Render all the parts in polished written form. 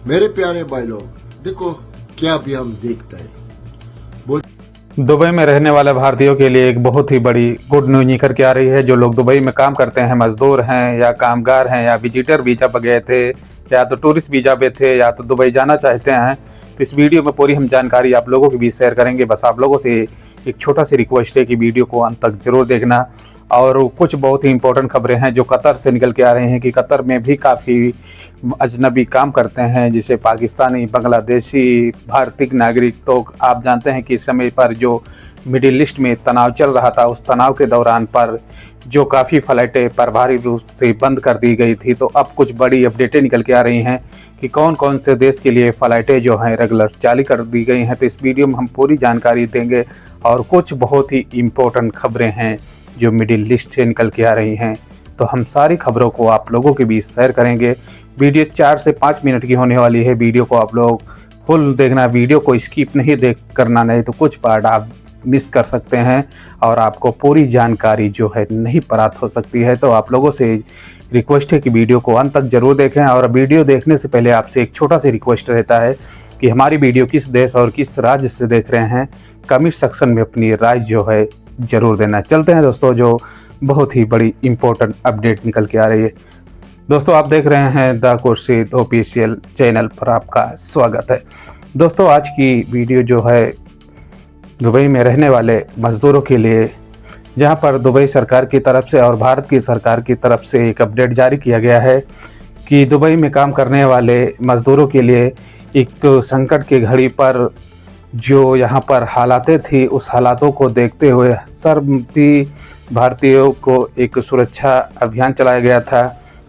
मेरे प्यारे भाई लोग, देखो क्या अभी हम देखते हैं। दुबई में रहने वाले भारतीयों के लिए एक बहुत ही बड़ी गुड न्यूज निकल के आ रही है। जो लोग दुबई में काम करते हैं, मजदूर हैं या कामगार हैं या विजिटर वीजा पर गए थे या तो टूरिस्ट वीजा पे थे या तो दुबई जाना चाहते हैं, तो इस वीडियो में पूरी हम जानकारी आप लोगों के बीच शेयर करेंगे। बस आप लोगों से एक छोटा सी रिक्वेस्ट है कि वीडियो को अंत तक जरूर देखना। और कुछ बहुत ही इंपॉर्टेंट खबरें हैं जो कतर से निकल के आ रहे हैं कि कतर में भी काफ़ी अजनबी काम करते हैं, जिसे पाकिस्तानी, बांग्लादेशी, भारतीय नागरिक। तो आप जानते हैं कि इस समय पर जो मिडिल ईस्ट में तनाव चल रहा था, उस तनाव के दौरान पर जो काफ़ी फ़्लाइटें प्रभावी रूप से बंद कर दी गई थी, तो अब कुछ बड़ी अपडेटें निकल के आ रही हैं कि कौन कौन से देश के लिए फ़्लाइटें जो हैं रेगुलर जारी कर दी गई हैं। तो इस वीडियो में हम पूरी जानकारी देंगे और कुछ बहुत ही इम्पोर्टेंट खबरें हैं जो मिडिल ईस्ट से निकल के आ रही हैं, तो हम सारी खबरों को आप लोगों के बीच शेयर करेंगे। वीडियो 4 से 5 मिनट की होने वाली है। वीडियो को आप लोग फुल देखना, वीडियो को स्किप नहीं देख करना, नहीं तो कुछ पार्ट आप मिस कर सकते हैं और आपको पूरी जानकारी जो है नहीं प्राप्त हो सकती है। तो आप लोगों से रिक्वेस्ट है कि वीडियो को अंत तक जरूर देखें। और वीडियो देखने से पहले आपसे एक छोटा सा रिक्वेस्ट रहता है कि हमारी वीडियो किस देश और किस राज्य से देख रहे हैं, कमेंट सेक्शन में अपनी राय जो है ज़रूर देना। चलते हैं दोस्तों, जो बहुत ही बड़ी इम्पोर्टेंट अपडेट निकल के आ रही है। दोस्तों, आप देख रहे हैं द खुर्शीद ऑफिशियल चैनल पर आपका स्वागत है। दोस्तों, आज की वीडियो जो है दुबई में रहने वाले मज़दूरों के लिए, जहां पर दुबई सरकार की तरफ से और भारत की सरकार की तरफ से एक अपडेट जारी किया गया है कि दुबई में काम करने वाले मज़दूरों के लिए एक संकट की घड़ी पर जो यहाँ पर हालातें थी, उस हालातों को देखते हुए सभी भारतीयों को एक सुरक्षा अभियान चलाया गया था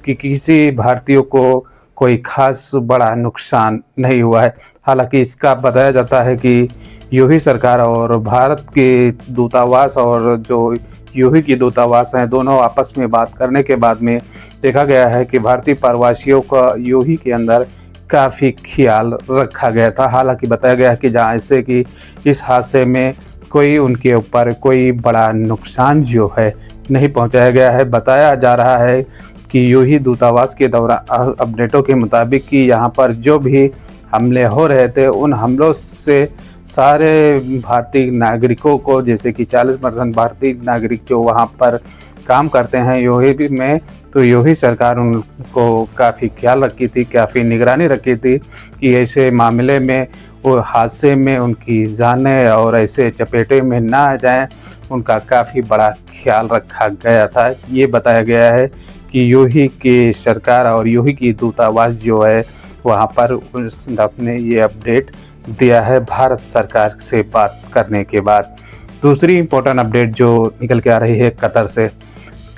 कि किसी भारतीयों को कोई खास बड़ा नुकसान नहीं हुआ है। हालांकि इसका बताया जाता है कि यूएई सरकार और भारत के दूतावास और जो यूएई की दूतावास हैं, दोनों आपस में बात करने के बाद में देखा गया है कि भारतीय प्रवासियों का यूएई के अंदर काफ़ी ख्याल रखा गया था। हालांकि बताया गया है कि जहाँ ऐसे कि इस हादसे में कोई उनके ऊपर कोई बड़ा नुकसान जो है नहीं पहुंचाया गया है। बताया जा रहा है कि यूएई दूतावास के दौरान अपडेटों के मुताबिक कि यहाँ पर जो भी हमले हो रहे थे, उन हमलों से सारे भारतीय नागरिकों को, जैसे कि 40% भारतीय नागरिक जो वहाँ पर काम करते हैं यूएई में, तो यूएई सरकार उनको काफ़ी ख्याल रखी थी, काफ़ी निगरानी रखी थी कि ऐसे मामले में वो हादसे में उनकी जानें और ऐसे चपेटे में ना आ जाएं। उनका काफ़ी बड़ा ख्याल रखा गया था। ये बताया गया है कि यूएई की सरकार और यूएई की दूतावास जो है वहाँ पर उसने ये अपडेट दिया है भारत सरकार से बात करने के बाद। दूसरी इम्पोर्टेंट अपडेट जो निकल के आ रही है कतर से।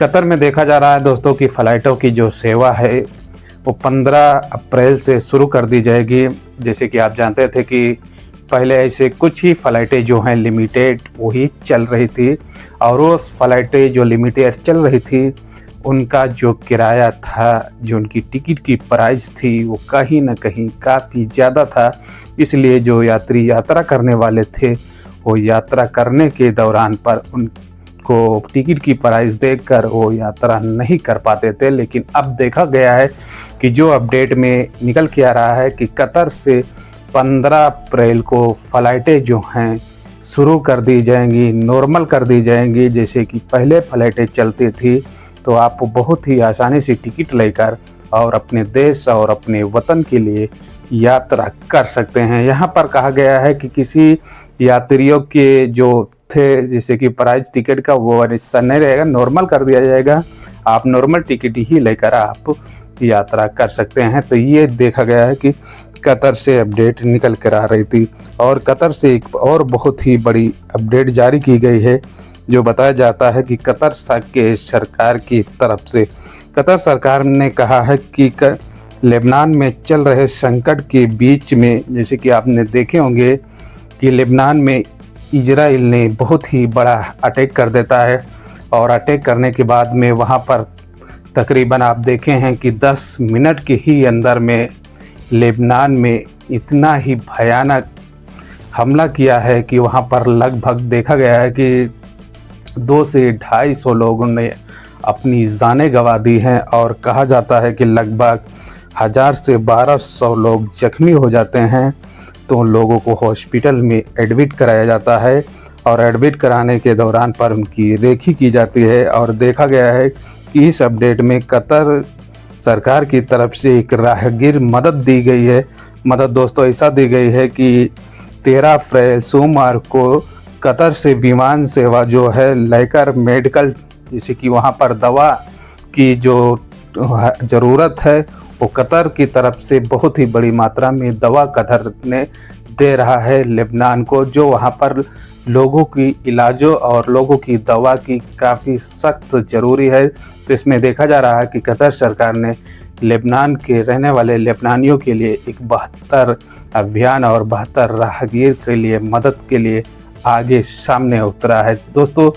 कतर में देखा जा रहा है दोस्तों कि फ़्लाइटों की जो सेवा है वो 15 अप्रैल से शुरू कर दी जाएगी। जैसे कि आप जानते थे कि पहले ऐसे कुछ ही फ़्लाइटें जो हैं लिमिटेड वही चल रही थी, और वो फ़्लाइटें जो लिमिटेड चल रही थी उनका जो किराया था, जो उनकी टिकट की प्राइस थी, वो कहीं ना कहीं काफ़ी ज़्यादा था। इसलिए जो यात्री यात्रा करने वाले थे वो यात्रा करने के दौरान पर उनको टिकट की प्राइस देखकर वो यात्रा नहीं कर पाते थे। लेकिन अब देखा गया है कि जो अपडेट में निकल के आ रहा है कि कतर से 15 अप्रैल को फ़्लाइटें जो हैं शुरू कर दी जाएंगी, नॉर्मल कर दी जाएंगी। जैसे कि पहले फ़्लाइटें चलती थी तो आप बहुत ही आसानी से टिकट लेकर और अपने देश और अपने वतन के लिए यात्रा कर सकते हैं। यहाँ पर कहा गया है कि किसी यात्रियों के जो थे, जैसे कि प्राइस टिकट का वो हिस्सा नहीं रहेगा, नॉर्मल कर दिया जाएगा। आप नॉर्मल टिकट ही लेकर आप यात्रा कर सकते हैं। तो ये देखा गया है कि कतर से अपडेट निकल कर आ रही थी। और कतर से एक और बहुत ही बड़ी अपडेट जारी की गई है जो बताया जाता है कि कतर के सरकार की तरफ से, कतर सरकार ने कहा है कि लेबनान में चल रहे संकट के बीच में, जैसे कि आपने देखे होंगे कि लेबनान में इजराइल ने बहुत ही बड़ा अटैक कर देता है, और अटैक करने के बाद में वहाँ पर तकरीबन आप देखे हैं कि 10 मिनट के ही अंदर में लेबनान में इतना ही भयानक हमला किया है कि वहाँ पर लगभग देखा गया है कि 200 से 250 लोगों ने अपनी जानें गंवा दी हैं। और कहा जाता है कि लगभग 1000 से 1200 लोग जख्मी हो जाते हैं तो उन लोगों को हॉस्पिटल में एडमिट कराया जाता है और एडमिट कराने के दौरान पर उनकी रेखी की जाती है। और देखा गया है कि इस अपडेट में कतर सरकार की तरफ से एक राहगीर मदद दी गई है। मदद दोस्तों ऐसा दी गई है कि 13 अप्रैल सोमवार को कतर से विमान सेवा जो है लेकर मेडिकल, जैसे कि वहाँ पर दवा की जो ज़रूरत है वो कतर की तरफ से बहुत ही बड़ी मात्रा में दवा कतर ने दे रहा है लेबनान को, जो वहाँ पर लोगों की इलाजों और लोगों की दवा की काफ़ी सख्त ज़रूरी है। तो इसमें देखा जा रहा है कि कतर सरकार ने लेबनान के रहने वाले लेबनानियों के लिए एक 72 अभियान और 72 राहगीर के लिए मदद के लिए आगे सामने उतरा है। दोस्तों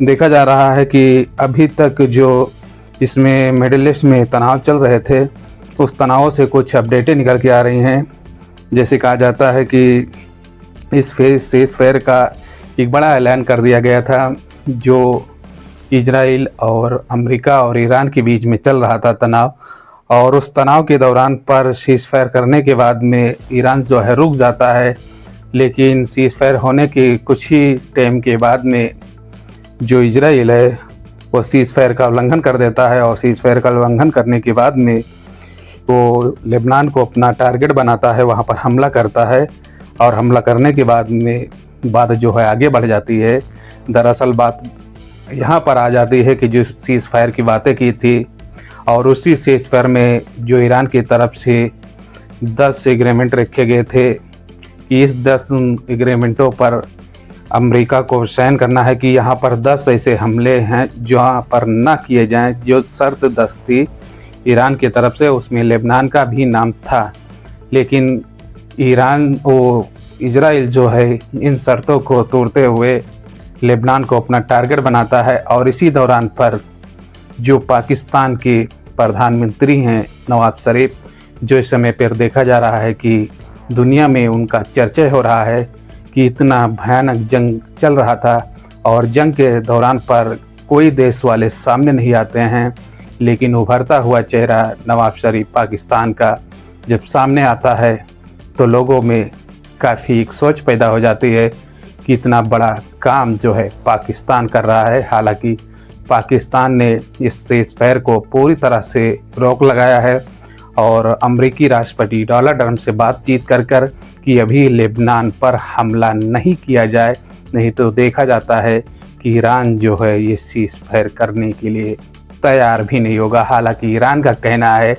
देखा जा रहा है कि अभी तक जो इसमें मिडिल ईस्ट में तनाव चल रहे थे उस तनाव से कुछ अपडेटें निकल के आ रही हैं। जैसे कहा जाता है कि इस सीज़फायर का एक बड़ा ऐलान कर दिया गया था जो इजराइल और अमेरिका और ईरान के बीच में चल रहा था तनाव, और उस तनाव के दौरान पर सीज़फायर करने के बाद में ईरान जो है रुक जाता है, लेकिन सीज़फायर होने के कुछ ही टाइम के बाद में जो इजराइल है वो सीज़फायर का उल्लंघन कर देता है और सीज़फायर का उल्लंघन करने के बाद में वो लेबनान को अपना टारगेट बनाता है, वहाँ पर हमला करता है और हमला करने के बाद में बात जो है आगे बढ़ जाती है। दरअसल बात यहाँ पर आ जाती है कि जो सीज़फायर की बातें की थी और उसी सीज़फायर में जो ईरान की तरफ से 10 एग्रीमेंट रखे गए थे, इस 10 एग्रीमेंटों पर अमेरिका को साइन करना है कि यहाँ पर 10 ऐसे हमले हैं जहाँ पर ना किए जाएं। जो शर्त 10 थी ईरान की तरफ से, उसमें लेबनान का भी नाम था, लेकिन इजराइल जो है इन शर्तों को तोड़ते हुए लेबनान को अपना टारगेट बनाता है। और इसी दौरान पर जो पाकिस्तान के प्रधानमंत्री हैं नवाज शरीफ, जो इस समय पर देखा जा रहा है कि दुनिया में उनका चर्चा हो रहा है कि इतना भयानक जंग चल रहा था और जंग के दौरान पर कोई देश वाले सामने नहीं आते हैं, लेकिन उभरता हुआ चेहरा नवाज शरीफ पाकिस्तान का जब सामने आता है तो लोगों में काफ़ी एक सोच पैदा हो जाती है कि इतना बड़ा काम जो है पाकिस्तान कर रहा है। हालांकि पाकिस्तान ने इस सीज़फायर को पूरी तरह से रोक लगाया है और अमेरिकी राष्ट्रपति डोनाल्ड ट्रंप से बातचीत कर कि अभी लेबनान पर हमला नहीं किया जाए, नहीं तो देखा जाता है कि ईरान जो है ये सीज़फायर करने के लिए तैयार भी नहीं होगा। हालांकि ईरान का कहना है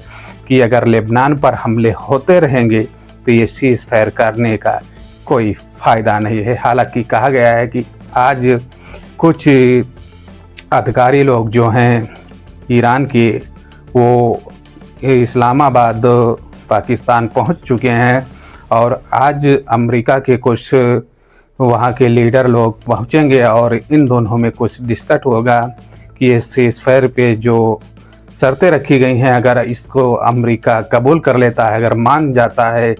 कि अगर लेबनान पर हमले होते रहेंगे तो ये सीज़फायर करने का कोई फ़ायदा नहीं है। हालांकि कहा गया है कि आज कुछ अधिकारी लोग जो हैं ईरान के, वो इस्लामाबाद पाकिस्तान पहुंच चुके हैं और आज अमेरिका के कुछ वहां के लीडर लोग पहुंचेंगे और इन दोनों में कुछ डिस्कस होगा कि इस सीज़फायर पे जो शर्तें रखी गई हैं अगर इसको अमेरिका कबूल कर लेता है, अगर मान जाता है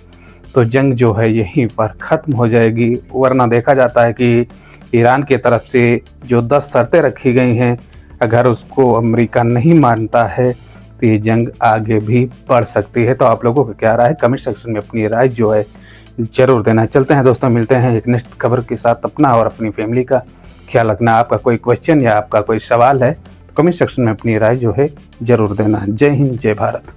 तो जंग जो है यहीं पर ख़त्म हो जाएगी। वरना देखा जाता है कि ईरान की तरफ से जो 10 शर्तें रखी गई हैं अगर उसको अमेरिका नहीं मानता है तो ये जंग आगे भी बढ़ सकती है। तो आप लोगों का क्या राय है, कमेंट सेक्शन में अपनी राय जो है ज़रूर देना। चलते हैं दोस्तों, मिलते हैं एक नेक्स्ट खबर के साथ। अपना और अपनी फैमिली का ख्याल रखना। आपका कोई क्वेश्चन या आपका कोई सवाल है तो कमेंट सेक्शन में अपनी राय जो है ज़रूर देना। जय हिंद, जय भारत।